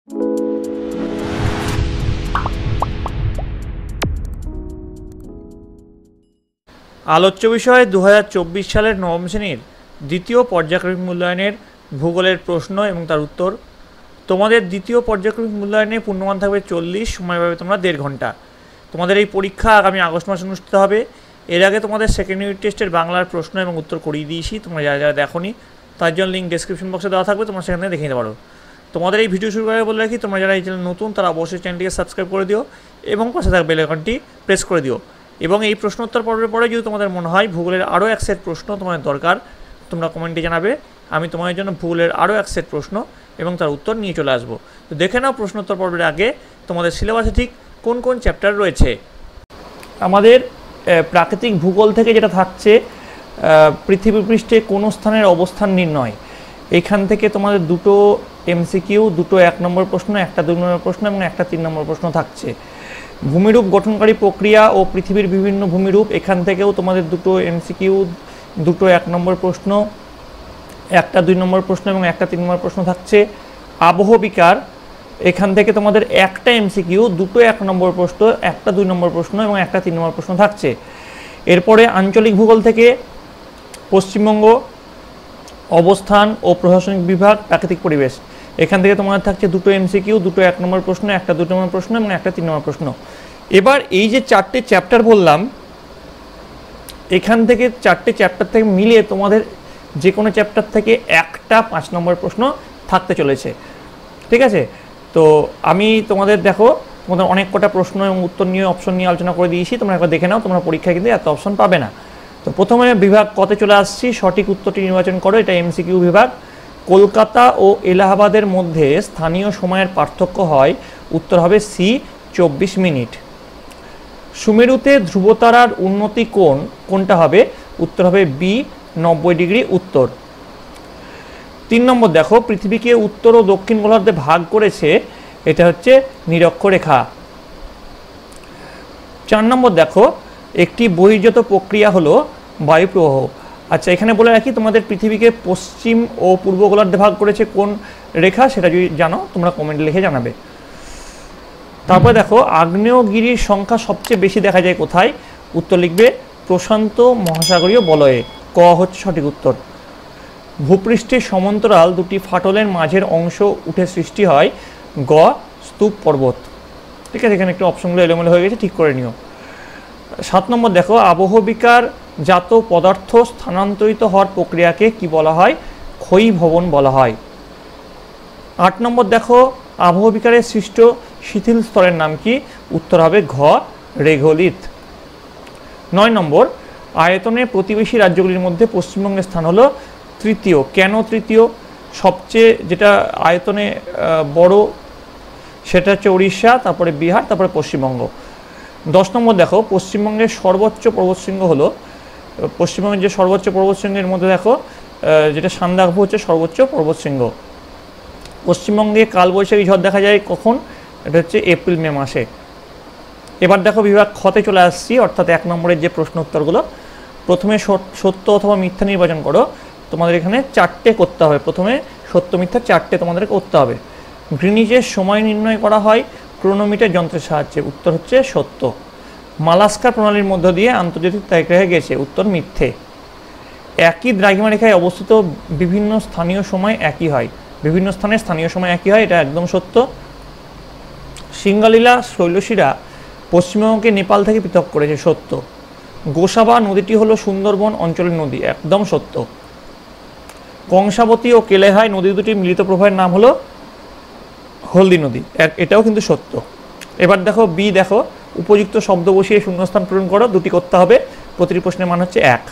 আলোচ্য বিষয় 2024 সালের নবম শ্রেণীর দ্বিতীয় পর্যায়ক্রমিক মূল্যায়নের ভূগোলের প্রশ্ন এবং তার উত্তর। তোমাদের দ্বিতীয় পর্যায়ক্রমিক মূল্যায়নে পূর্ণমান থাকবে 40, সময় পাবে তোমরা 1.5 ঘন্টা। তোমাদের এই পরীক্ষা আগামী আগস্ট মাসে অনুষ্ঠিত হবে। এর আগে তোমাদের সেকেন্ড ইউনিট টেস্টের বাংলার প্রশ্ন এবং উত্তর করিয়ে দিয়েছি, তোমরা যারা যারা দেখোনি তার জন্য লিঙ্ক ডেসক্রিপশন বক্সে দেওয়া থাকবে, তোমরা সেখানে দেখে নিতে পারো। তোমাদের এই ভিডিও শুরু করে বলে রাখি, তোমরা যারা এই চ্যানেল নতুন তারা অবশ্যই চ্যানেলটিকে সাবস্ক্রাইব করে দিও এবং পাশে থাকা বেল আইকনটি প্রেস করে দিও। এবং এই প্রশ্নোত্তর পর্বের পরে যদি তোমাদের মনে হয় ভূগোলের আরও এক সেট প্রশ্ন তোমাদের দরকার, তোমরা কমেন্টে জানাবে, আমি তোমাদের জন্য ভূগোলের আরও এক সেট প্রশ্ন এবং তার উত্তর নিয়ে চলে আসবো। তো দেখে নাও প্রশ্নোত্তর পর্বের আগে তোমাদের সিলেবাসে ঠিক কোন কোন চ্যাপ্টার রয়েছে। আমাদের প্রাকৃতিক ভূগোল থেকে যেটা থাকছে পৃথিবী পৃষ্ঠে কোনো স্থানের অবস্থান নির্ণয়, এইখান থেকে তোমাদের দুটো এমসিকিউ, দুটো 1 নম্বর প্রশ্ন, একটা 2 নম্বর প্রশ্ন এবং একটা 3 নম্বর প্রশ্ন থাকছে। ভূমিরূপ গঠনকারী প্রক্রিয়া ও পৃথিবীর বিভিন্ন ভূমিরূপ, এখান থেকেও তোমাদের দুটো এমসিকিউ, দুটো 1 নম্বর প্রশ্ন, একটা 2 নম্বর প্রশ্ন এবং একটা 3 নম্বর প্রশ্ন থাকছে। আবহবিকার, এখান থেকে তোমাদের একটা এমসিকিউ, দুটো 1 নম্বর প্রশ্ন, একটা 2 নম্বর প্রশ্ন এবং একটা 3 নম্বর প্রশ্ন থাকছে। এরপরে আঞ্চলিক ভূগোল থেকে পশ্চিমবঙ্গ, অবস্থান ও প্রশাসনিক বিভাগ, প্রাকৃতিক পরিবেশ, এখান থেকে তোমাদের থাকছে দুটো এমসিকিউ, দুটো 1 নম্বর প্রশ্ন, একটা 2 নম্বর প্রশ্ন এবং একটা 3 নম্বর প্রশ্ন। এবার এই যে 4টে চ্যাপ্টার বললাম, এখান থেকে 4টে চ্যাপ্টার থেকে মিলিয়ে তোমাদের যে কোনো চ্যাপ্টার থেকে একটা 5 নম্বর প্রশ্ন থাকতে চলেছে, ঠিক আছে? তো আমি তোমাদের দেখো, তোমাদের অনেক কটা প্রশ্ন এবং উত্তর নিয়ে অপশন নিয়ে আলোচনা করে দিয়েছি, তোমরা একবার দেখে নাও, তোমরা পরীক্ষায় কিন্তু এত অপশন পাবে না। তো প্রথমে বিভাগ কতে চলে আসছি, সঠিক উত্তরটি নির্বাচন করো, এটা এমসিকিউ বিভাগ। কলকাতা ও এলাহাবাদের মধ্যে স্থানীয় সময়ের পার্থক্য হয়, উত্তর হবে সি 24 মিনিট। সুমেরুতে ধ্রুবতারার উন্নতি কোণ কোনটা হবে, উত্তর হবে বি 90 ডিগ্রি উত্তর। 3 নম্বর দেখো, পৃথিবীকে উত্তর ও দক্ষিণ গোলার্ধে ভাগ করেছে, এটা হচ্ছে নিরক্ষরেখা। 4 নম্বর দেখো, একটি বহির্জাত প্রক্রিয়া হলো বায়ুপ্রবাহ। আচ্ছা, এখানে বলে রাখি, তোমাদের পৃথিবীকে পশ্চিম ও পূর্ব গোলার্ধে ভাগ করেছে কোন রেখা, সেটা যদি জানো তোমরা কমেন্টে লিখে জানাবে। তারপরে দেখো, আগ্নেয়গিরির সংখ্যা সবচেয়ে বেশি দেখা যায় কোথায়, উত্তর লিখবে প্রশান্ত মহাসাগরীয় বলয়ে, ক হচ্ছে সঠিক উত্তর। ভূপৃষ্ঠের সমান্তরাল দুটি ফাটলের মাঝের অংশ উঠে সৃষ্টি হয়, গ স্তূপ পর্বত, ঠিক আছে? এখানে একটু অপশনগুলো এলোমেলো হয়ে গেছে, ঠিক করে নিও। 7 নম্বর দেখো, আবহবিকার জাত পদার্থ স্থানান্তরিত হওয়ার প্রক্রিয়াকে কি বলা হয়, ক্ষয়ীভবন বলা হয়। 8 নম্বর দেখো, আবহবিকারের সৃষ্ট শিথিল স্তরের নাম কি, উত্তর হবে ঘ রেগোলিথ। 9 নম্বর, আয়তনে প্রতিবেশী রাজ্যগুলির মধ্যে পশ্চিমবঙ্গের স্থান হলো তৃতীয়, কেন তৃতীয়? সবচেয়ে যেটা আয়তনে বড় সেটা হচ্ছে উড়িষ্যা, তারপরে বিহার, তারপরে পশ্চিমবঙ্গ। 10 নম্বর দেখো, পশ্চিমবঙ্গের সর্বোচ্চ পর্বতশৃঙ্গ হলো, পশ্চিমবঙ্গের যে সর্বোচ্চ পর্বতশৃঙ্গের মধ্যে দেখো যেটা সান্দাকফু হচ্ছে সর্বোচ্চ পর্বতশৃঙ্গ। পশ্চিমবঙ্গে কালবৈশাখী ঝড় দেখা যায় কখন, এটা হচ্ছে এপ্রিল মে মাসে। এবার দেখো বিভাগ খতে চলে আসছি, অর্থাৎ 1 নম্বরের যে প্রশ্ন উত্তরগুলো। প্রথমে সত্য অথবা মিথ্যা নির্বাচন করো, তোমাদের এখানে 4টে করতে হবে, প্রথমে সত্য মিথ্যা 4টে তোমাদের করতে হবে। গ্রিনিচের সময় নির্ণয় করা হয় ক্রোনোমিটার যন্ত্রের সাহায্যে, উত্তর হচ্ছে সত্য। মালাস্কার প্রণালীর মধ্য দিয়ে আন্তর্জাতিক তারিখ রেখা গেছে, উত্তর মিথ্যে। একই দ্রাঘিমা রেখায় অবস্থিত বিভিন্ন স্থানীয় সময় একই হয়, বিভিন্ন স্থানের স্থানীয় সময় একই হয়, এটা একদম সত্য। সিঙ্গালীলা শৈলশিরা পশ্চিমবঙ্গকে নেপাল থেকে পৃথক করেছে, সত্য। গোসাবা নদীটি হলো সুন্দরবন অঞ্চলের নদী, একদম সত্য। কংসাবতী ও কেলেহাই নদী দুটির মিলিত প্রবাহের নাম হলো হলদি নদী, এটাও কিন্তু সত্য। এবার দেখো বি, দেখো উপযুক্ত শব্দ বসিয়ে শূন্যস্থান পূরণ করো, দুটি করতে হবে, প্রতিটি প্রশ্নের মান হচ্ছে 1।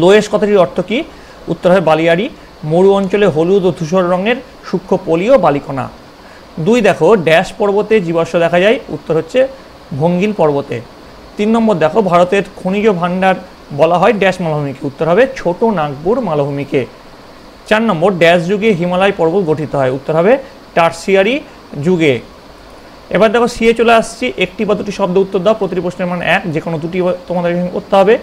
লোয়েস কথাটির অর্থ কি, উত্তর হবে বালিয়াড়ি, মরু অঞ্চলে হলুদ ও ধূসর রঙের সূক্ষ্ম পলি ও বালিকণা। 2 দেখো, ড্যাশ পর্বতে জীবাশ্ম দেখা যায়, উত্তর হচ্ছে ভঙ্গিল পর্বতে। 3 নম্বর দেখো, ভারতের খনিজ ভাণ্ডার বলা হয় ড্যাশ মালভূমিকে, উত্তর হবে ছোট নাগপুর মালভূমিকে। 4 নম্বর, ড্যাশ যুগে হিমালয় পর্বত গঠিত হয়, উত্তর হবে টার্সিয়ারি যুগে। এবার দেখো সিএ চলে আসছি, একটি বা দুটি শব্দ উত্তর দাও, প্রতিটি প্রশ্নের মান 1, যে কোনো দুটি তোমাদের করতে হবে।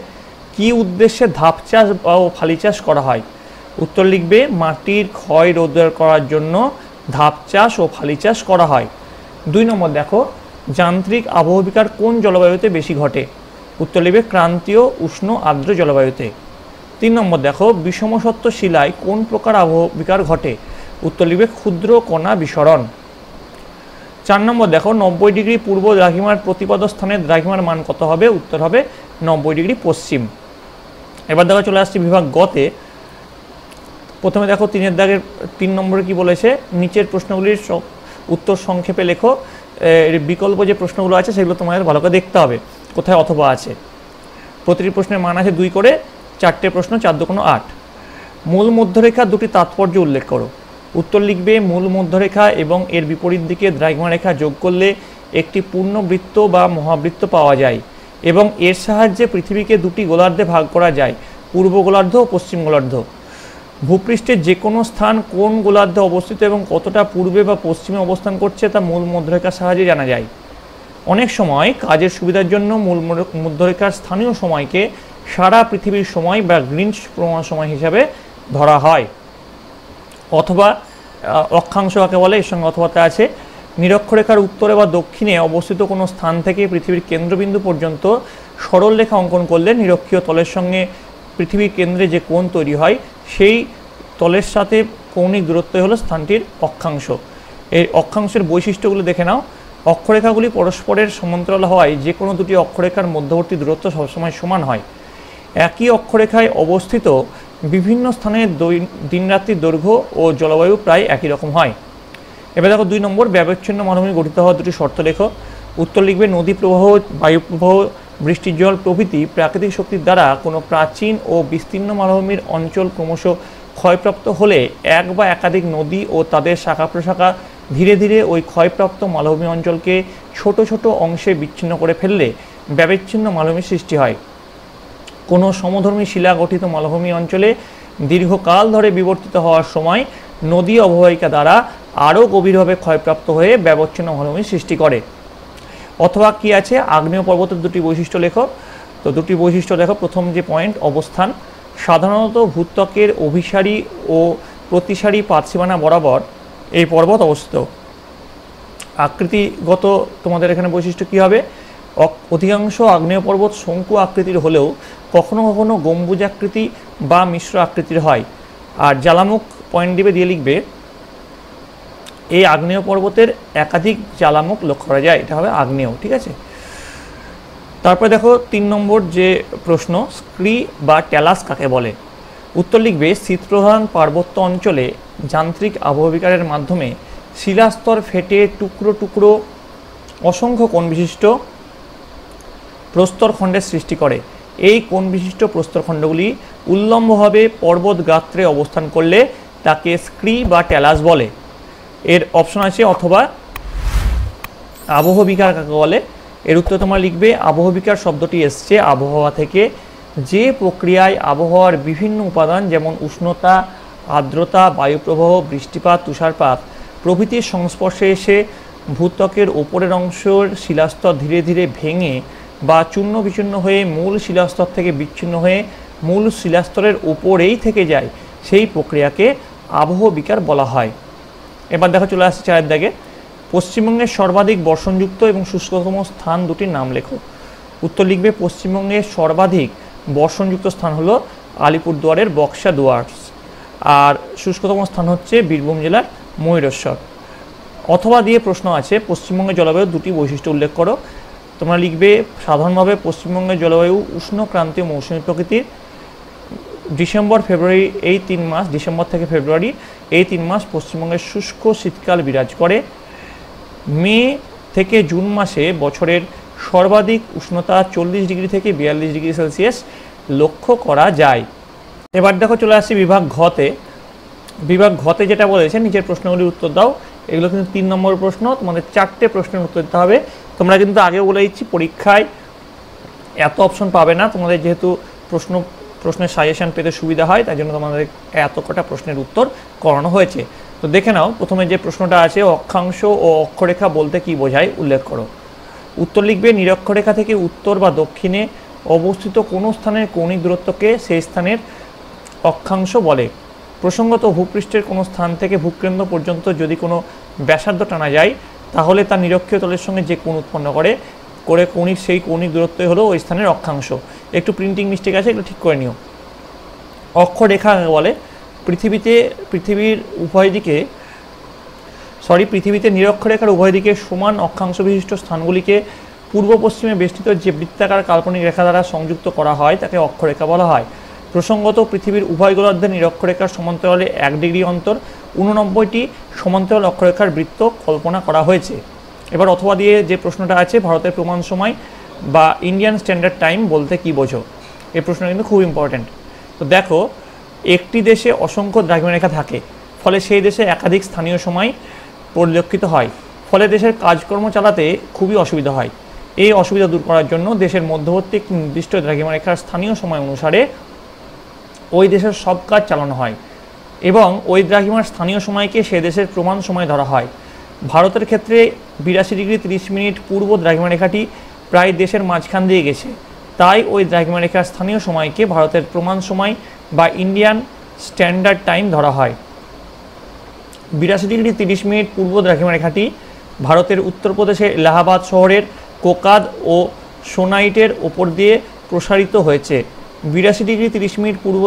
কি উদ্দেশ্যে ধাপ চাষ ও ফালি চাষ করা হয়, উত্তর লিখবে মাটির ক্ষয় রোধ করার জন্য ধাপ চাষ ও ফালি চাষ করা হয়। 2 নম্বর দেখো, যান্ত্রিক আবহবিকার কোন জলবায়ুতে বেশি ঘটে? উত্তর লিখবে ক্রান্তীয় উষ্ণ আর্দ্র জলবায়ুতে। 3 নম্বর দেখো, বিষমসত্ত্ব শিলায় কোন প্রকার আবহবিকার ঘটে? উত্তর লিখবে ক্ষুদ্র কণা বিসরণ। 4 নম্বর দেখো, 90 ডিগ্রি পূর্ব দ্রাঘিমার প্রতিপদ স্থানে দ্রাঘিমার মান কত হবে? উত্তর হবে 90 ডিগ্রি পশ্চিম। এবার দেখো চলে আসছি বিভাগ গতে। প্রথমে দেখো 3 দাগের 3 নম্বরে কি বলেছে, নিচের প্রশ্নগুলির উত্তর সংক্ষেপে লেখো। বিকল্প যে প্রশ্নগুলো আছে সেগুলো তোমাদের ভালো করে দেখতে হবে কোথায় অথবা আছে। প্রতিটি প্রশ্নের মান আছে 2 করে, 4টে প্রশ্ন, 4 2 8। মূল মধ্যরেখার দুটি তাৎপর্য উল্লেখ করো। উত্তর লিখবে মূল মধ্যরেখা এবং এর বিপরীত দিকে দ্রাঘিমা রেখা যোগ করলে একটি পূর্ণবৃত্ত বা মহাবৃত্ত পাওয়া যায় এবং এর সাহায্যে পৃথিবীকে দুটি গোলার্ধে ভাগ করা যায়, পূর্ব গোলার্ধ ও পশ্চিম গোলার্ধ। ভূপৃষ্ঠের যে কোনো স্থান কোন গোলার্ধে অবস্থিত এবং কতটা পূর্বে বা পশ্চিমে অবস্থান করছে তা মূল মধ্যরেখার সাহায্যে জানা যায়। অনেক সময় কাজের সুবিধার জন্য মূল মধ্যরেখার স্থানীয় সময়কে সারা পৃথিবীর সময় বা গ্রিনিচ প্রমাণ সময় হিসাবে ধরা হয়। অথবা অক্ষাংশ কাকে বলে, এর সঙ্গে অথবাতে আছে। নিরক্ষরেখার উত্তরে বা দক্ষিণে অবস্থিত কোনো স্থান থেকে পৃথিবীর কেন্দ্রবিন্দু পর্যন্ত সরল রেখা অঙ্কন করলে নিরক্ষীয় তলের সঙ্গে পৃথিবীর কেন্দ্রে যে কোণ তৈরি হয় সেই তলের সাথে কৌণিক দূরত্ব হলো স্থানটির অক্ষাংশ। এই অক্ষাংশের বৈশিষ্ট্যগুলো দেখে নাও। অক্ষরেখাগুলি পরস্পরের সমান্তরাল হওয়ায় যে কোনো দুটি অক্ষরেখার মধ্যবর্তী দূরত্ব সবসময় সমান হয়। একই অক্ষরেখায় অবস্থিত বিভিন্ন স্থানের দিনরাত্রির দৈর্ঘ্য ও জলবায়ু প্রায় একই রকম হয়। এবার দেখো 2 নম্বর, ব্যবচ্ছিন্ন মালভূমি গঠিত হওয়ার দুটি শর্ত লেখো। উত্তর লিখবে নদী প্রবাহ, বায়ু প্রবাহ, বৃষ্টির জল প্রভৃতি প্রাকৃতিক শক্তির দ্বারা কোনো প্রাচীন ও বিস্তীর্ণ মালভূমির অঞ্চল ক্রমশ ক্ষয়প্রাপ্ত হলে এক বা একাধিক নদী ও তাদের শাখা প্রশাখা ধীরে ধীরে ওই ক্ষয়প্রাপ্ত মালভূমি অঞ্চলকে ছোট ছোট অংশে বিচ্ছিন্ন করে ফেললে ব্যবচ্ছিন্ন মালভূমির সৃষ্টি হয়। কোনো সমধর্মী শিলা গঠিত মালভূমি অঞ্চলে দীর্ঘকাল ধরে বিবর্তিত হওয়ার সময় নদী অববাহিকা দ্বারা আরও গভীরভাবে ক্ষয়প্রাপ্ত হয়ে ব্যবচ্ছিন্ন মালভূমির সৃষ্টি করে। অথবা কি আছে, আগ্নেয় পর্বতের দুটি বৈশিষ্ট্য লেখো। তো দুটি বৈশিষ্ট্য দেখো। প্রথম যে পয়েন্ট, অবস্থান। সাধারণত ভূত্বকের অভিসারী ও প্রতিসারী পাতসীমানা বরাবর এই পর্বত অবস্থিত। আকৃতিগত তোমাদের এখানে বৈশিষ্ট্য কী হবে? অধিকাংশ আগ্নেয় পর্বত শঙ্কু আকৃতির হলেও কখনো কখনো গম্বুজাকৃতি বা মিশ্র আকৃতির হয়। আর জ্বালামুখ পয়েন্ট দিয়ে লিখবে এই আগ্নেয় পর্বতের একাধিক জ্বালামুখ লক্ষ্য করা যায়, এটা হবে আগ্নেয়। ঠিক আছে। তারপরে দেখো 3 নম্বর যে প্রশ্ন, স্ক্রি বা ট্যালাস কাকে বলে? উত্তর লিখবে শীতপ্রধান পার্বত্য অঞ্চলে যান্ত্রিক আবহবিকারের মাধ্যমে শিলাস্তর ফেটে টুকরো টুকরো অসংখ্য কোণ বিশিষ্ট প্রস্তরখণ্ডের সৃষ্টি করে। এই কোণ বিশিষ্ট প্রস্তরখণ্ডগুলি উল্লম্বভাবে পর্বত গাত্রে অবস্থান করলে তাকে স্ক্রি বা ট্যালাস বলে। এর অপশন আছে অথবা। আবহবিকার কাকে বলে? এর উত্তর তোমরা লিখবে আবহবিকার শব্দটি এসছে আবহাওয়া থেকে। যে প্রক্রিয়ায় আবহাওয়ার বিভিন্ন উপাদান যেমন উষ্ণতা, আর্দ্রতা, বায়ুপ্রবাহ, বৃষ্টিপাত, তুষারপাত প্রভৃতির সংস্পর্শে এসে ভূত্বকের ওপরের অংশের শিলাস্তর ধীরে ধীরে ভেঙে বা চূর্ণ বিচূর্ণ হয়ে মূল শিলাস্তর থেকে বিচ্ছিন্ন হয়ে মূল শিলাস্তরের উপরেই থেকে যায়, সেই প্রক্রিয়াকে আবহবিকার বলা হয়। এবার দেখো চলে আসছে 4 দাগে, পশ্চিমবঙ্গের সর্বাধিক বর্ষণযুক্ত এবং শুষ্কতম স্থান দুটির নাম লেখো। উত্তর লিখবে পশ্চিমবঙ্গের সর্বাধিক বর্ষণযুক্ত স্থান হলো আলিপুরদুয়ারের বক্সা ডুয়ার্স, আর শুষ্কতম স্থান হচ্ছে বীরভূম জেলার ময়ূরেশ্বর। অথবা দিয়ে প্রশ্ন আছে পশ্চিমবঙ্গের জলবায়ুর দুটি বৈশিষ্ট্য উল্লেখ করো। তোমরা লিখবে সাধারণভাবে পশ্চিমবঙ্গের জলবায়ু উষ্ণ ক্রান্তীয় মৌসুমী প্রকৃতির। ডিসেম্বর ফেব্রুয়ারি এই 3 মাস, ডিসেম্বর থেকে ফেব্রুয়ারি এই 3 মাস পশ্চিমবঙ্গের শুষ্ক শীতকাল বিরাজ করে। মে থেকে জুন মাসে বছরের সর্বাধিক উষ্ণতা 40 ডিগ্রি থেকে 42 ডিগ্রি সেলসিয়াস লক্ষ্য করা যায়। এবার দেখো চলে আসছি বিভাগ ঘতে। বিভাগ ঘতে যেটা বলেছে নিচের প্রশ্নগুলির উত্তর দাও। এগুলো কিন্তু 3 নম্বর প্রশ্ন, তোমাদের 4টে প্রশ্নের উত্তর দিতে হবে। তোমরা কিন্তু আগেও বলে দিচ্ছি পরীক্ষায় এত অপশন পাবে না, তোমাদের যেহেতু প্রশ্নের সাজেশন পেতে সুবিধা হয় তাই জন্য তোমাদের এত কটা প্রশ্নের উত্তর করানো হয়েছে। তো দেখে নাও, প্রথমে যে প্রশ্নটা আছে অক্ষাংশ ও অক্ষরেখা বলতে কি বোঝায় উল্লেখ করো। উত্তর লিখবে নিরক্ষরেখা থেকে উত্তর বা দক্ষিণে অবস্থিত কোনো স্থানের কৌণিক দূরত্বকে সেই স্থানের অক্ষাংশ বলে। প্রসঙ্গত ভূপৃষ্ঠের কোনো স্থান থেকে ভূকেন্দ্র পর্যন্ত যদি কোনো ব্যাসার্ধ টানা যায় তাহলে তার নিরক্ষীয় তলের সঙ্গে যে কোণ উৎপন্ন করে কৌণিক সেই কৌণিক দূরত্বই হলো ওই স্থানের অক্ষাংশ। একটু প্রিন্টিং মিস্টেক আছে, এগুলো ঠিক করে নিও। অক্ষরেখা বলে পৃথিবীতে নিরক্ষরেখার উভয় দিকে সমান অক্ষাংশ বিশিষ্ট স্থানগুলিকে পূর্ব পশ্চিমে বেষ্টিত যে বৃত্তাকার কাল্পনিক রেখা দ্বারা সংযুক্ত করা হয় তাকে অক্ষরেখা বলা হয়। প্রসঙ্গত পৃথিবীর উভয় গোলার্ধে নিরক্ষরেখার সমান্তরালে 1 ডিগ্রি অন্তর 89টি সমান্তরাল অক্ষরেখার বৃত্ত কল্পনা করা হয়েছে। এবার অথবা দিয়ে যে প্রশ্নটা আছে, ভারতের প্রমাণ সময় বা ইন্ডিয়ান স্ট্যান্ডার্ড টাইম বলতে কি বোঝো? এই প্রশ্নটা কিন্তু খুব ইম্পর্ট্যান্ট। তো দেখো, একটি দেশে অসংখ্য দ্রাঘিমারেখা থাকে, ফলে সেই দেশে একাধিক স্থানীয় সময় পরিলক্ষিত হয়, ফলে দেশের কাজকর্ম চালাতে খুবই অসুবিধা হয়। এই অসুবিধা দূর করার জন্য দেশের মধ্যবর্তী একটি নির্দিষ্ট দ্রাঘিমারেখার স্থানীয় সময় অনুসারে ওই দেশের সব কাজ চালানো হয় এবং ওই দ্রাঘিমার স্থানীয় সময়কে সে দেশের প্রমাণ সময় ধরা হয়। ভারতের ক্ষেত্রে 82 ডিগ্রি 30 মিনিট পূর্ব দ্রাঘিমারেখাটি প্রায় দেশের মাঝখান দিয়ে গেছে, তাই ওই দ্রাঘিমারেখার স্থানীয় সময়কে ভারতের প্রমাণ সময় বা ইন্ডিয়ান স্ট্যান্ডার্ড টাইম ধরা হয়। 82 ডিগ্রি 30 মিনিট পূর্ব দ্রাঘিমারেখাটি ভারতের উত্তরপ্রদেশের এলাহাবাদ শহরের কোকাদ ও সোনাইটের ওপর দিয়ে প্রসারিত হয়েছে। 82 ডিগ্রি 30 মিনিট পূর্ব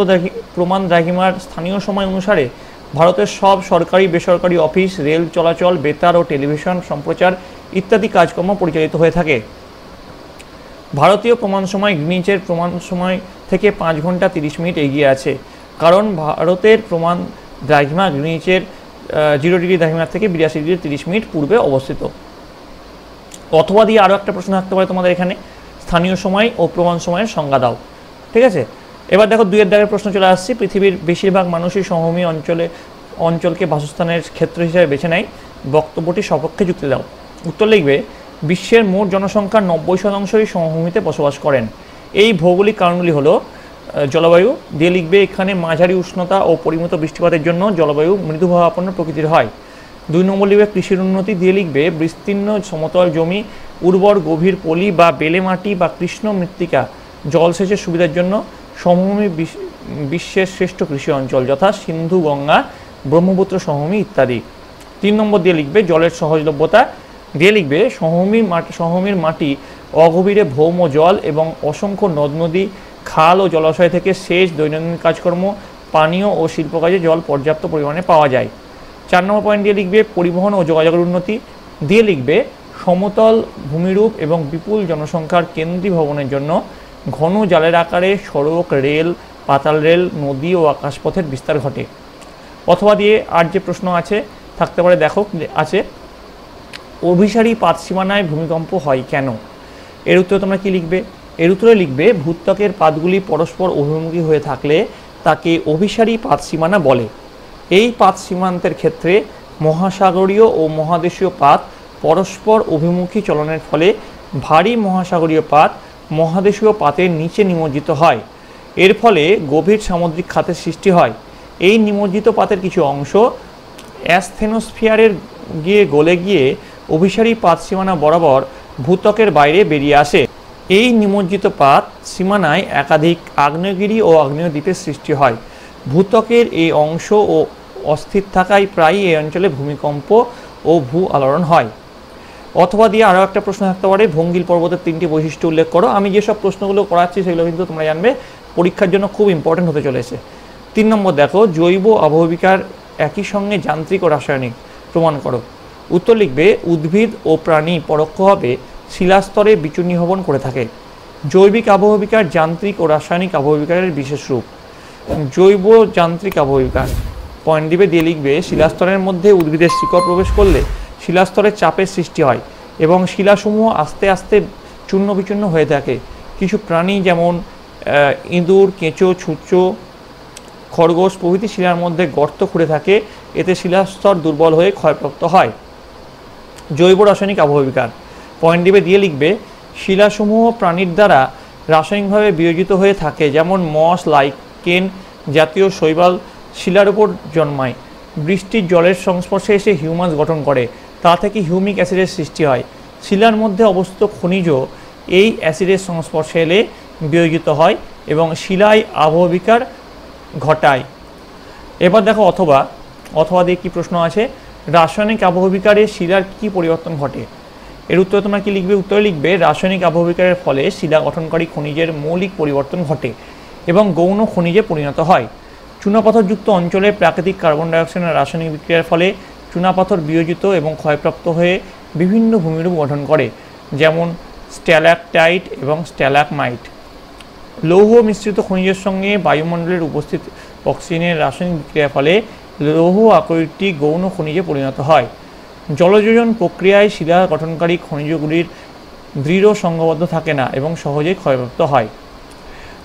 প্রমাণ দ্রাঘিমার স্থানীয় সময় অনুসারে ভারতের সব সরকারি বেসরকারি অফিস, রেল চলাচল, বেতার ও টেলিভিশন সম্প্রচার ইত্যাদি কাজকর্ম পরিচালিত হয়ে থাকে। ভারতীয় প্রমাণ সময় গ্রিনিচের প্রমাণ সময় থেকে 5 ঘন্টা 30 মিনিট এগিয়ে আছে, কারণ ভারতের প্রমাণ দ্রাঘিমা গ্রিনিচের 0 ডিগ্রি দ্রাঘিমার থেকে 82 ডিগ্রি 30 মিনিট পূর্বে অবস্থিত। অথবা দিয়ে আরও একটা প্রশ্ন থাকতে পারে তোমাদের এখানে, স্থানীয় সময় ও প্রমাণ সময়ের সংজ্ঞা দাও। ঠিক আছে, এবার দেখো 2-এর দাগের প্রশ্ন চলে আসছে। পৃথিবীর বেশিরভাগ মানুষই সমভূমি অঞ্চলকে বাসস্থানের ক্ষেত্র হিসেবে বেছে নেয়, বক্তব্যটি সপক্ষে যুক্তি দাও। উত্তর লিখবে, বিশ্বের মোট জনসংখ্যার 90% সমভূমিতে বসবাস করেন। এই ভৌগোলিক কারণগুলি হলো জলবায়ু দিয়ে লিখবে, এখানে মাঝারি উষ্ণতা ও পরিমিত বৃষ্টিপাতের জন্য জলবায়ু মৃদুভাবাপন্ন প্রকৃতির হয়। 2 নম্বর লিখবে, কৃষির উন্নতি দিয়ে লিখবে, বিস্তীর্ণ সমতল জমি, উর্বর গভীর পলি বা বেলে মাটি বা কৃষ্ণ মৃত্তিকা জলসেচের সুবিধার জন্য সমভূমি বিশ্বের শ্রেষ্ঠ কৃষি অঞ্চল, যথা সিন্ধু, গঙ্গা, ব্রহ্মপুত্র সমভূমি ইত্যাদি। 3 নম্বর দিয়ে লিখবে, জলের সহজলভ্যতা দিয়ে লিখবে, সমভূমির মাটি অগভীরে ভৌম জল এবং অসংখ্য নদ নদী, খাল ও জলাশয় থেকে সেচ, দৈনন্দিন কাজকর্ম, পানীয় ও শিল্প কাজে জল পর্যাপ্ত পরিমাণে পাওয়া যায়। 4 নম্বর পয়েন্ট দিয়ে লিখবে, পরিবহন ও যোগাযোগের উন্নতি দিয়ে লিখবে, সমতল ভূমিরূপ এবং বিপুল জনসংখ্যার কেন্দ্রীয় ভবনের জন্য ঘন জালের আকারে সড়ক, রেল, পাতাল রেল, নদী ও আকাশপথের বিস্তার ঘটে। অথবা দিয়ে আর যে প্রশ্ন আছে থাকতে পারে, দেখো আছে, অভিসারী পাত সীমানায় ভূমিকম্প হয় কেন? এর উত্তরে তোমরা কি লিখবে? এর উত্তরে লিখবে, ভূত্বকের পাতগুলি পরস্পর অভিমুখী হয়ে থাকলে তাকে অভিসারী পাত সীমানা বলে। এই পাত সীমান্তের ক্ষেত্রে মহাসাগরীয় ও মহাদেশীয় পাত পরস্পর অভিমুখী চলনের ফলে ভারী মহাসাগরীয় পাত মহাদেশীয় পাতের নিচে নিমজ্জিত হয়। এর ফলে গভীর সামুদ্রিক খাতের সৃষ্টি হয়। এই নিমজ্জিত পাতের কিছু অংশ অ্যাসথেনোস্ফিয়ারের গলে গিয়ে অভিসারী পাত সীমানা বরাবর ভূত্বকের বাইরে বেরিয়ে আসে। এই নিমজ্জিত পাত সীমানায় একাধিক আগ্নেয়গিরি ও আগ্নেয় দ্বীপের সৃষ্টি হয়। ভূত্বকের এই অংশ ও অস্থির থাকায় প্রায়ই এই অঞ্চলে ভূমিকম্প ও ভূ আলোড়ন হয়। অথবা দিয়ে আরও একটা প্রশ্ন থাকতে পারে, ভঙ্গিল পর্বতের 3টি বৈশিষ্ট্য উল্লেখ করো। আমি যেসব প্রশ্নগুলো করাচ্ছি সেগুলো কিন্তু তোমরা জানবে পরীক্ষার জন্য খুব ইম্পর্টেন্ট হতে চলেছে। 3 নম্বর দেখো, জৈব আবহবিকার একই সঙ্গে যান্ত্রিক ও রাসায়নিক প্রমাণ করো। উত্তর লিখবে, উদ্ভিদ ও প্রাণী পরোক্ষভাবে শিলাস্তরে বিচূর্ণ নির্গমন করে থাকে। জৈবিক আবহবিকার যান্ত্রিক ও রাসায়নিক আবহবিকারের বিশেষ রূপ। জৈব যান্ত্রিক আবহবিকার পয়েন্ট দিবে, দিয়ে লিখবে, শিলাস্তরের মধ্যে উদ্ভিদের শিকড় প্রবেশ করলে শিলাস্তরের চাপের সৃষ্টি হয় এবং শিলাসমূহ আস্তে আস্তে চূর্ণ বিচূর্ণ হয়ে থাকে। কিছু প্রাণী যেমন ইঁদুর, কেঁচো, ছুঁচো, খরগোশ প্রভৃতি শিলার মধ্যে গর্ত খুঁড়ে থাকে, এতে শিলাস্তর দুর্বল হয়ে ক্ষয়প্রাপ্ত হয়। জৈব রাসায়নিক আবহবিকার পয়েন্ট দিবে, দিয়ে লিখবে, শিলাসমূহ প্রাণীর দ্বারা রাসায়নিকভাবে বিয়োজিত হয়ে থাকে, যেমন মস, লাইকেন জাতীয় শৈবাল শিলার উপর জন্মায়। বৃষ্টির জলের সংস্পর্শে এসে হিউমাস গঠন করে, তা থেকে হিউমিক অ্যাসিডের সৃষ্টি হয়। শিলার মধ্যে অবস্থিত খনিজ এই অ্যাসিডের সংস্পর্শে এলে বিয়োজিত হয় এবং শিলায় আবহবিকার ঘটায়। এবার দেখো অথবা, অথবা দিয়ে কী প্রশ্ন আছে, রাসায়নিক আবহবিকারে শিলার কী পরিবর্তন ঘটে। এর উত্তরে তোমরা কি লিখবে, উত্তরে লিখবে রাসায়নিক আবহবিকারের ফলে শিলা গঠনকারী খনিজের মৌলিক পরিবর্তন ঘটে এবং গৌণ খনিজে পরিণত হয়। চুনাপাথরযুক্ত অঞ্চলে প্রাকৃতিক কার্বন ডাইঅক্সাইডের রাসায়নিক বিক্রিয়ার ফলে চুনাপাথর বিয়োজিত এবং ক্ষয়প্রাপ্ত হয়ে বিভিন্ন ভূমিরূপ গঠন করে, যেমন স্ট্যালাকটাইট এবং স্ট্যালাকমাইট। লৌহ মিশ্রিত খনিজের সঙ্গে বায়ুমণ্ডলের উপস্থিত অক্সিজেনের রাসায়নিক বিক্রিয়ার ফলে লৌহ আকরিকটি গৌণ খনিজে পরিণত হয়। জলযোজন প্রক্রিয়ায় শিলা গঠনকারী খনিজগুলির দৃঢ় সংঘবদ্ধ থাকে না এবং সহজেই ক্ষয়প্রাপ্ত হয়।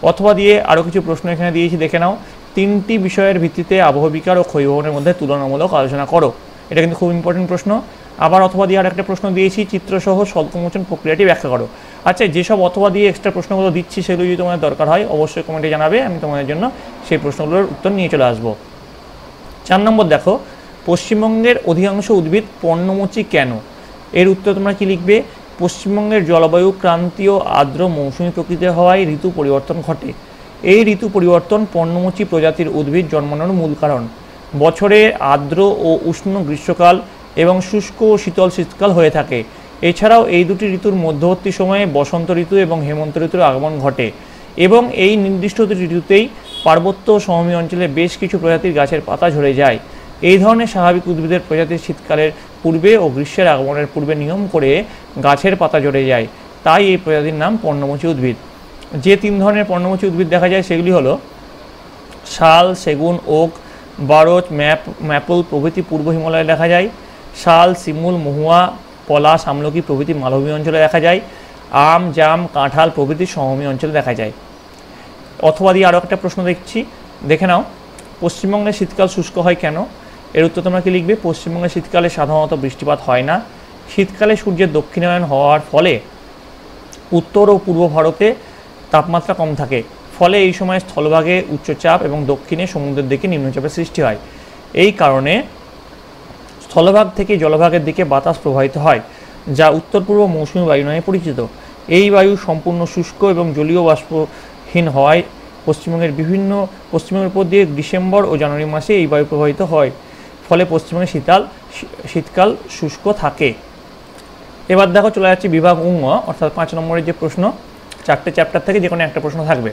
অথবা দিয়ে আরও কিছু প্রশ্ন এখানে দিয়েছি, দেখে নাও। 3টি বিষয়ের ভিত্তিতে আবহবিকার ও ক্ষয়বহনের মধ্যে তুলনামূলক আলোচনা করো। এটা কিন্তু খুব ইম্পর্টেন্ট প্রশ্ন। আবার অথবা দিয়ে আর একটা প্রশ্ন দিয়েছি, চিত্রসহ স্বল্পমোচন প্রক্রিয়াটি ব্যাখ্যা করো। আচ্ছা, যেসব অথবা দিয়ে এক্সট্রা প্রশ্নগুলো দিচ্ছি সেগুলো যদি তোমাদের দরকার হয় অবশ্যই কমেন্টে জানাবে, আমি তোমাদের জন্য সেই প্রশ্নগুলোর উত্তর নিয়ে চলে আসবো। 4 নম্বর দেখো, পশ্চিমবঙ্গের অধিকাংশ উদ্ভিদ পর্ণমোচী কেন। এর উত্তর তোমরা কি লিখবে, পশ্চিমবঙ্গের জলবায়ু ক্রান্তীয় আর্দ্র মৌসুমী প্রকৃতির হওয়ায় ঋতু পরিবর্তন ঘটে। এই ঋতু পরিবর্তন পর্ণমোচী প্রজাতির উদ্ভিদ জন্মানোর মূল কারণ। বছরে আর্দ্র ও উষ্ণ গ্রীষ্মকাল এবং শুষ্ক ও শীতল শীতকাল হয়ে থাকে। এছাড়াও এই দুটি ঋতুর মধ্যবর্তী সময়ে বসন্ত ঋতু এবং হেমন্ত ঋতুর আগমন ঘটে এবং এই নির্দিষ্ট ঋতুতেই পার্বত্য ও সমভূমি অঞ্চলে বেশ কিছু প্রজাতির গাছের পাতা ঝরে যায়। এই ধরনের স্বাভাবিক উদ্ভিদের প্রজাতির শীতকালের পূর্বে ও গ্রীষ্মের আগমনের পূর্বে নিয়ম করে গাছের পাতা ঝরে যায়, তাই এই প্রজাতির নাম পর্ণমোচী উদ্ভিদ। যে 3 ধরনের পর্ণমোচী উদ্ভিদ দেখা যায় সেগুলি হলো শাল, সেগুন, ওক, বারচ, ম্যাপল প্রভৃতি পূর্ব হিমালয়ে দেখা যায়। শাল, শিমুল, মহুয়া, পলাশ, আমলকি প্রভৃতি মালভূমি অঞ্চলে দেখা যায়। আম, জাম, কাঁঠাল প্রভৃতি সমভূমি অঞ্চলে দেখা যায়। অথবা দিয়ে আরও একটা প্রশ্ন দেখে নাও, পশ্চিমবঙ্গের শীতকাল শুষ্ক হয় কেন। এর উত্তর তোমরা কি লিখবে, পশ্চিমবঙ্গের শীতকালে সাধারণত বৃষ্টিপাত হয় না। শীতকালে সূর্যের দক্ষিণায়ন হওয়ার ফলে উত্তর ও পূর্ব ভারতে তাপমাত্রা কম থাকে, ফলে এই সময় স্থলভাগে উচ্চচাপ এবং দক্ষিণে সমুদ্রের দিকে নিম্নচাপের সৃষ্টি হয়। এই কারণে স্থলভাগ থেকে জলভাগের দিকে বাতাস প্রবাহিত হয়, যা উত্তর পূর্ব মৌসুমী বায়ু নামে পরিচিত। এই বায়ু সম্পূর্ণ শুষ্ক এবং জলীয় বাষ্পহীন হওয়ায় পশ্চিমবঙ্গের উপর দিয়ে ডিসেম্বর ও জানুয়ারি মাসে এই বায়ু প্রবাহিত হয়, ফলে পশ্চিমবঙ্গে শীতকাল শুষ্ক থাকে। এবার দেখো চলে যাচ্ছে বিভাগ ঙ, অর্থাৎ 5 নম্বরের যে প্রশ্ন, 4টে চ্যাপ্টার থেকে যে কোনো একটা প্রশ্ন থাকবে।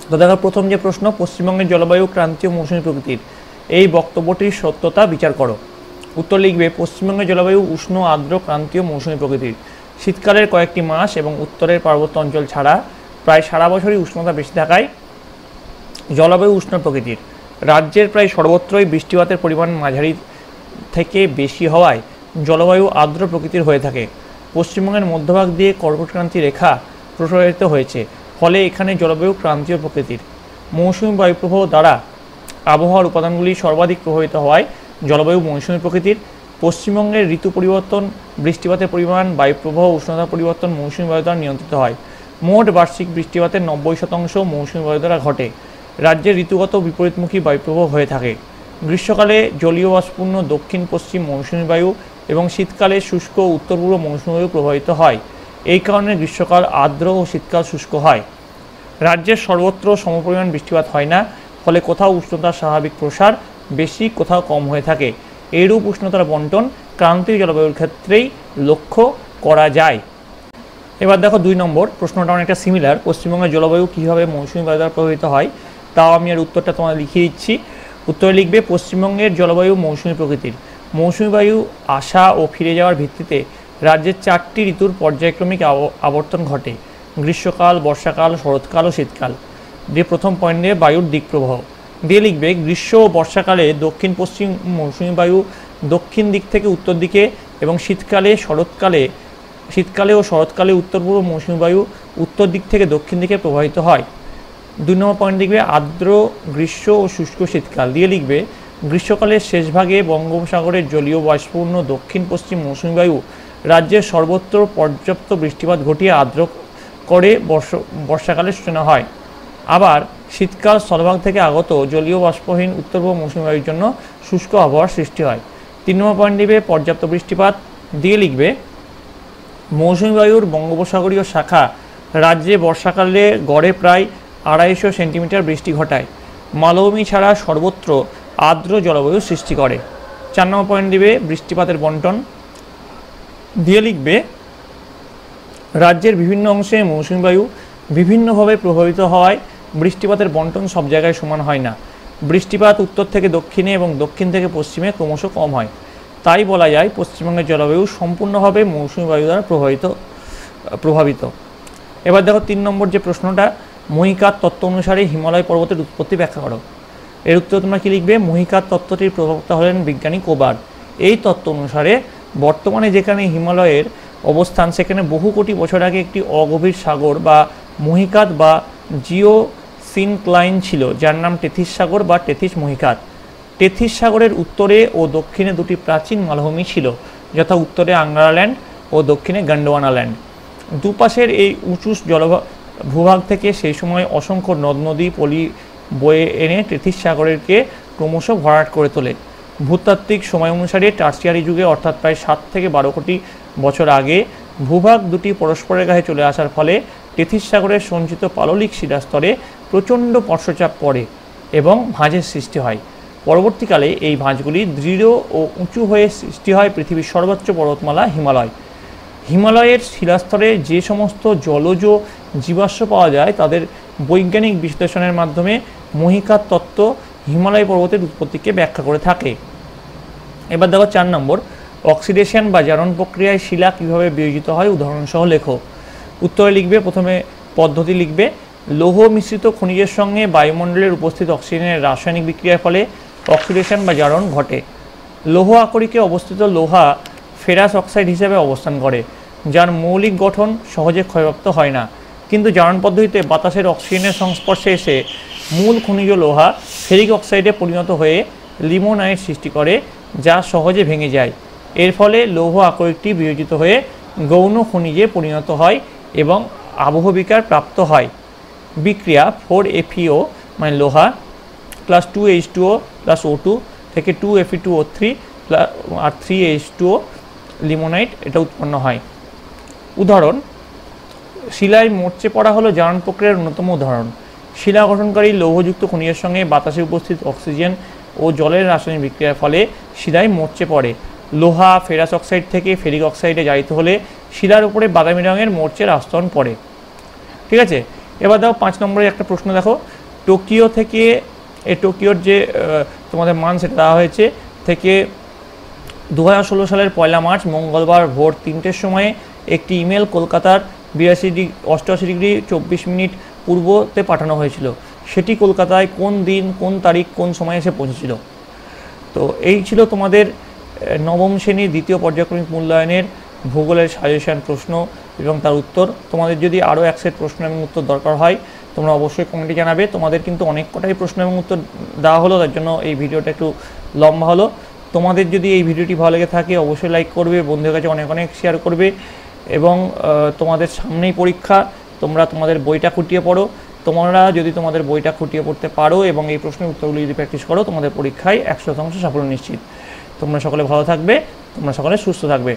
তো দেখো প্রথম যে প্রশ্ন, পশ্চিমবঙ্গের জলবায়ু ক্রান্তীয় মৌসুমী প্রকৃতির, এই বক্তব্যটির সত্যতা বিচার করো। উত্তর লিখবে, পশ্চিমবঙ্গের জলবায়ু উষ্ণ আর্দ্র ক্রান্তীয় মৌসুমী প্রকৃতির। শীতকালের কয়েকটি মাস এবং উত্তরের পার্বত্য অঞ্চল ছাড়া প্রায় সারা বছরই উষ্ণতা বেশি থাকায় জলবায়ু উষ্ণ প্রকৃতির। রাজ্যের প্রায় সর্বত্রই বৃষ্টিপাতের পরিমাণ মাঝারি থেকে বেশি হওয়ায় জলবায়ু আর্দ্র প্রকৃতির হয়ে থাকে। পশ্চিমবঙ্গের মধ্যভাগ দিয়ে কর্কটক্রান্তি রেখা প্রসারিত হয়েছে, ফলে এখানে জলবায়ু ক্রান্তীয় প্রকৃতির। মৌসুমী বায়ুপ্রবাহ দ্বারা আবহাওয়ার উপাদানগুলি সর্বাধিক প্রভাবিত হওয়ায় জলবায়ু মৌসুমী প্রকৃতির। পশ্চিমবঙ্গের ঋতু পরিবর্তন, বৃষ্টিপাতের পরিমাণ, বায়ুপ্রবাহ, উষ্ণতা পরিবর্তন মৌসুমী বায়ু দ্বারা নিয়ন্ত্রিত হয়। মোট বার্ষিক বৃষ্টিপাতের 90% মৌসুমী বায়ু দ্বারা ঘটে। রাজ্যের ঋতুগত বিপরীতমুখী বায়ুপ্রবাহ হয়ে থাকে। গ্রীষ্মকালে জলীয় বাষ্পপূর্ণ দক্ষিণ পশ্চিম মৌসুমী বায়ু এবং শীতকালে শুষ্ক উত্তর পূর্ব মৌসুমী বায়ু প্রবাহিত হয়। এই কারণে গ্রীষ্মকাল আর্দ্র ও শীতকাল শুষ্ক হয়। রাজ্যের সর্বত্র সমপরিমাণ বৃষ্টিপাত হয় না, ফলে কোথাও উষ্ণতার স্বাভাবিক প্রসার বেশি, কোথাও কম হয়ে থাকে। এইরূপ উষ্ণতার বন্টন ক্রান্তীয় জলবায়ুর ক্ষেত্রেই লক্ষ্য করা যায়। এবার দেখো 2 নম্বর প্রশ্নটা অনেকটা সিমিলার, পশ্চিমবঙ্গের জলবায়ু কীভাবে মৌসুমী বায়ু দ্বারা প্রভাবিত হয়, তাও আমি আর উত্তরটা তোমাদের লিখিয়ে দিচ্ছি। উত্তরে লিখবে, পশ্চিমবঙ্গের জলবায়ু মৌসুমী প্রকৃতির। মৌসুমী বায়ু আসা ও ফিরে যাওয়ার ভিত্তিতে রাজ্যের 4টি ঋতুর পর্যায়ক্রমিক আবর্তন ঘটে: গ্রীষ্মকাল, বর্ষাকাল, শরৎকাল ও শীতকাল। দিয়ে প্রথম পয়েন্টে বায়ুর দিক প্রবাহ দিয়ে লিখবে, গ্রীষ্ম ও বর্ষাকালে দক্ষিণ পশ্চিম মৌসুমী বায়ু দক্ষিণ দিক থেকে উত্তর দিকে এবং শীতকালে ও শরৎকালে উত্তর পূর্ব মৌসুমী বায়ু উত্তর দিক থেকে দক্ষিণ দিকে প্রবাহিত হয়। 2 নম্বর পয়েন্ট লিখবে, আর্দ্র গ্রীষ্ম ও শুষ্ক শীতকাল দিয়ে লিখবে, গ্রীষ্মকালের শেষ ভাগে বঙ্গোপসাগরের জলীয় বাষ্পপূর্ণ দক্ষিণ পশ্চিম মৌসুমী বায়ু রাজ্যের সর্বত্র পর্যাপ্ত বৃষ্টিপাত ঘটিয়ে আর্দ্র করে বর্ষাকালের সূচনা হয়। আবার শীতকাল স্থলভাগ থেকে আগত জলীয় বাষ্পহীন উত্তর পূর্ব মৌসুমী বায়ুর জন্য শুষ্ক আবহাওয়ার সৃষ্টি হয়। 3 নম্বর পয়েন্ট লিখবে, পর্যাপ্ত বৃষ্টিপাত দিয়ে লিখবে, মৌসুমী বায়ুর বঙ্গোপসাগরীয় শাখা রাজ্যে বর্ষাকালে গড়ে প্রায় 250 সেন্টিমিটার বৃষ্টি ঘটায়। মালভূমি ছাড়া সর্বত্র আর্দ্র জলবায়ু সৃষ্টি করে। 4 নম্বর পয়েন্ট দিবে বৃষ্টিপাতের বন্টন দিয়ে লিখবে রাজ্যের বিভিন্ন অংশে মৌসুমী বায়ু বিভিন্নভাবে প্রভাবিত হওয়ায় বৃষ্টিপাতের বন্টন সব জায়গায় সমান হয় না। বৃষ্টিপাত উত্তর থেকে দক্ষিণে এবং দক্ষিণ থেকে পশ্চিমে ক্রমশ কম হয়। তাই বলা যায় পশ্চিমবঙ্গের জলবায়ু সম্পূর্ণভাবে মৌসুমী বায়ু দ্বারা প্রভাবিত। এবার দেখো 3 নম্বর যে প্রশ্নটা, মহিকার তত্ত্ব অনুসারে হিমালয় পর্বতের উৎপত্তি ব্যাখ্যা করো। এর উত্তরে তোমরা কি লিখবে? মহিকার তত্ত্বটির প্রবক্তা হলেন বিজ্ঞানী কোবার। এই তত্ত্ব অনুসারে বর্তমানে যেখানে হিমালয়ের অবস্থান সেখানে বহু কোটি বছর আগে একটি অগভীর সাগর বা মহিকাত বা জিওসিনক্লাইন ছিল, যার নাম টেথিস সাগর বা টেথিস মহিকাত। টেথিস সাগরের উত্তরে ও দক্ষিণে দুটি প্রাচীন মালভূমি ছিল, যথা উত্তরে আঙ্গারা ল্যান্ড ও দক্ষিণে গন্ডোয়ানা ল্যান্ড। দুপাশের এই উঁচু ভূভাগ থেকে সেই সময় অসংখ্য নদ নদী পলি বয়ে এনে টেথিস সাগরকে ক্রমশ ভরাট করে তোলে। ভূতাত্ত্বিক সময় অনুসারে টার্সিয়ারি যুগে অর্থাৎ প্রায় 7 থেকে 12 কোটি বছর আগে ভূভাগ দুটি পরস্পরের গায়ে চলে আসার ফলে টেথিস সাগরের সঞ্চিত পাললিক শিলাস্তরে প্রচণ্ড পার্শ্বচাপ পড়ে এবং ভাঁজের সৃষ্টি হয়। পরবর্তীকালে এই ভাঁজগুলি দৃঢ় ও উঁচু হয়ে সৃষ্টি হয় পৃথিবীর সর্বোচ্চ পর্বতমালা হিমালয়। হিমালয়ের শিলাস্তরে যে সমস্ত জলজ জীবাশ্ম পাওয়া যায় তাদের বৈজ্ঞানিক বিশ্লেষণের মাধ্যমে মহিকার তত্ত্ব হিমালয় পর্বতের উৎপত্তিকে ব্যাখ্যা করে থাকে। এবার দেখো 4 নম্বর, অক্সিডেশন বা জারণ প্রক্রিয়ায় শিলা কীভাবে বিয়োজিত হয় উদাহরণসহ লেখো। উত্তরে লিখবে, প্রথমে পদ্ধতি লিখবে, লৌহ মিশ্রিত খনিজের সঙ্গে বায়ুমণ্ডলের উপস্থিত অক্সিজেনের রাসায়নিক বিক্রিয়ার ফলে অক্সিডেশন বা জারণ ঘটে। লৌহ আকরিকে অবস্থিত লোহা ফেরাস অক্সাইড হিসেবে অবস্থান করে, যার মৌলিক গঠন সহজে ক্ষয়প্রাপ্ত হয় না, কিন্তু জারণ পদ্ধতিতে বাতাসের অক্সিজেনের সংস্পর্শে এসে মূল খনিজ লোহা ফেরিক অক্সাইডে পরিণত হয়ে লিমোনাইট সৃষ্টি করে, যা সহজে ভেঙে যায়। এর ফলে লৌহ আকরিকটি বিয়োজিত হয়ে গৌণ খনিজে পরিণত হয় এবং আবহবিকার প্রাপ্ত হয়। বিক্রিয়া 4FeO মানে লোহা প্লাস 2H2O প্লাস O2 থেকে 2Fe2O3 আর 3H2O লিমোনাইট এটা উৎপন্ন হয়। উদাহরণ, শিলায় মরচে পড়া হলো জারণ প্রক্রিয়ার অন্যতম উদাহরণ। শিলা গঠনকারী লৌহযুক্ত খনিজের সঙ্গে বাতাসে উপস্থিত অক্সিজেন ও জলের রাসায়নিক বিক্রিয়ার ফলে শিলায় মরচে পড়ে। লোহা ফেরাস অক্সাইড থেকে ফেরিক অক্সাইডে জারিত হলে শিলার উপরে বাদামি রঙের মরচের আস্তরণ পড়ে। ঠিক আছে, এবার দেখো 5 নম্বরের একটা প্রশ্ন দেখো, টোকিও থেকে টোকিওর যে তোমাদের মান সেটা দেওয়া হয়েছে থেকে 2016 সালের 1 মার্চ মঙ্গলবার ভোর 3টের সময়ে একটি ইমেল কলকাতার 88 ডিগ্রি 24 মিনিট পূর্বতে পাঠানো হয়েছিল। সেটি কলকাতায় কোন দিন, কোন তারিখ, কোন সময়ে এসে পৌঁছেছিল? তো এই ছিল তোমাদের নবম শ্রেণীর দ্বিতীয় পর্যায়ক্রমিক মূল্যায়নের ভূগোলের সাজেশন প্রশ্ন এবং তার উত্তর। তোমাদের যদি আরও এক সেট প্রশ্ন এবং উত্তর দরকার হয় তোমরা অবশ্যই কমেন্টে জানাবে। তোমাদের কিন্তু অনেক কটাই প্রশ্ন এবং উত্তর দেওয়া হলো, তার জন্য এই ভিডিওটা একটু লম্বা হলো। তোমাদের যদি এই ভিডিওটি ভালো লেগে থাকে অবশ্যই লাইক করবে, বন্ধুদের কাছে অনেক অনেক শেয়ার করবে এবং তোমাদের সামনেই পরীক্ষা, তোমরা তোমাদের বইটা খুঁটিয়ে পড়ো। তোমরা যদি তোমাদের বইটা খুঁটিয়ে পড়তে পারো এবং এই প্রশ্নের উত্তরগুলি যদি প্র্যাকটিস করো তোমাদের পরীক্ষায় 100% সাফল্য নিশ্চিত। তোমরা সকলে ভালো থাকবে, তোমরা সকলে সুস্থ থাকবে।